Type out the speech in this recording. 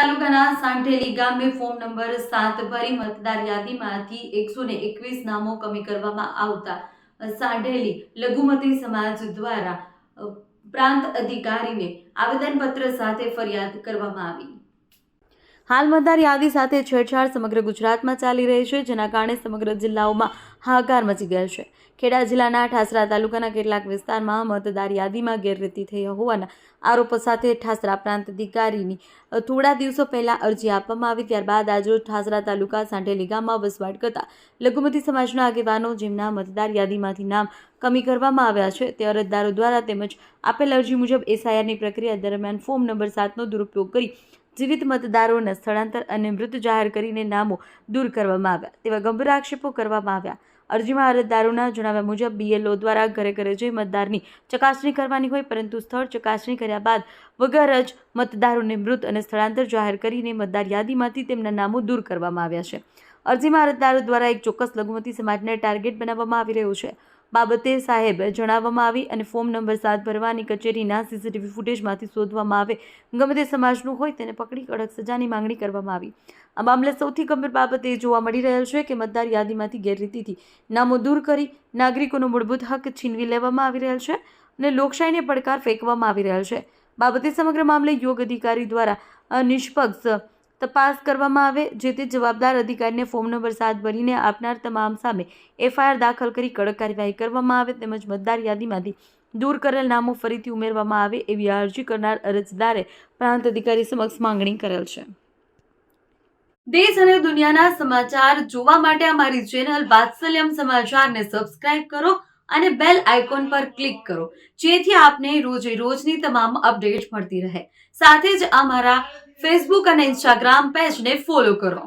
તાલુકાના સાંઢેલી ગામે form number 7 ભરી મતદાર યાદીમાંથી 121 નામો કમી કરવામાં આવતા સાંઢેલી લઘુમતી સમાજ દ્વારા પ્રાંત અધિકારીને આવેદનપત્ર સાથે ફરિયાદ કરવામાં આવી। હાલ મતદાર યાદી સાથે છેડછાડ સમગ્ર ગુજરાતમાં ચાલી રહી છે, જેના કારણે સમગ્ર જિલ્લાઓમાં હાહાકાર મચી ગયો છે। ખેડા જિલ્લાના ઠાસરા તાલુકાના કેટલાક વિસ્તારમાં મતદાર યાદીમાં ગેરરીતિ થઈ હોવાના આરોપો સાથે ઠાસરા પ્રાંત અધિકારીની થોડા દિવસો પહેલા અરજી આપવામાં આવી। ત્યારબાદ આજે ઠાસરા તાલુકા સાંઢેલી ગામમાં વસવાટ કરતા લઘુમતી સમાજના આગેવાનો જેમના મતદાર યાદીમાંથી નામ કમી કરવામાં આવ્યા છે તે અરજદારો દ્વારા તેમજ આપેલ અરજી મુજબ એસઆઈઆરની પ્રક્રિયા દરમિયાન ફોર્મ નંબર 7નો દુરુપયોગ કરી જીવિત મતદારોના સ્થળાંતર અને મૃત જાહેર કરીને નામો દૂર કરવામાં આવ્યા તેવા ગંભીર આક્ષેપો કરવામાં આવ્યા। અરજીમાં અરજદારોના જણાવ્યા મુજબ બીએલઓ દ્વારા ઘરે ઘરે જઈ મતદારની ચકાસણી કરવાની હોય, પરંતુ સ્થળ ચકાસણી કર્યા બાદ વગર જ મતદારોને મૃત અને સ્થળાંતર જાહેર કરીને મતદાર યાદીમાંથી તેમના નામો દૂર કરવામાં આવ્યા છે। અરજીમાં અરજદારો દ્વારા એક ચોક્કસ લઘુમતી સમાજને ટાર્ગેટ બનાવવામાં આવી રહ્યું છે બાબતે સાહેબ જણાવવામાં આવી અને ફોર્મ નંબર 7 ભરવાની કચેરીના સીસીટીવી ફૂટેજમાંથી શોધવામાં આવે ગમે તે સમાજનું હોય તેને પકડી કડક સજાની માંગણી કરવામાં આવી। આ મામલે સૌથી ગંભીર બાબત એ જોવા મળી રહેલ છે કે મતદાર યાદીમાંથી ગેરરીતિથી નામો દૂર કરી નાગરિકોનો મૂળભૂત હક છીનવી લેવામાં આવી રહેલ છે અને લોકશાહીને પડકાર ફેંકવામાં આવી રહેલ છે। બાબતે સમગ્ર મામલે યોગ્ય અધિકારી દ્વારા નિષ્પક્ષ તપાસ કરવામાં આવે, જે તે જવાબદાર અધિકારીને ફોર્મ નંબર 7 ભરીને આપનાર તમામ સામે એફઆઈઆર દાખલ કરી કડક કાર્યવાહી કરવામાં આવે તેમજ મતદાર યાદીમાંથી દૂર કરેલ નામો ફરીથી ઉમેરવામાં આવે એવી અરજી કરનાર અરજદારે પ્રાંત અધિકારી સમક્ષ માંગણી કરેલ છે। દેશ અને દુનિયાના સમાચાર જોવા માટે અમારી ચેનલ વાત્સલ્યમ સમાચારને સબસ્ક્રાઇબ કરો અને બેલ આઇકોન પર ક્લિક કરો, જેથી આપને રોજે રોજની તમામ અપડેટ મળતી રહે। સાથે જ અમારા ફેસબુક અને ઇન્સ્ટાગ્રામ પેજને ફોલો કરો।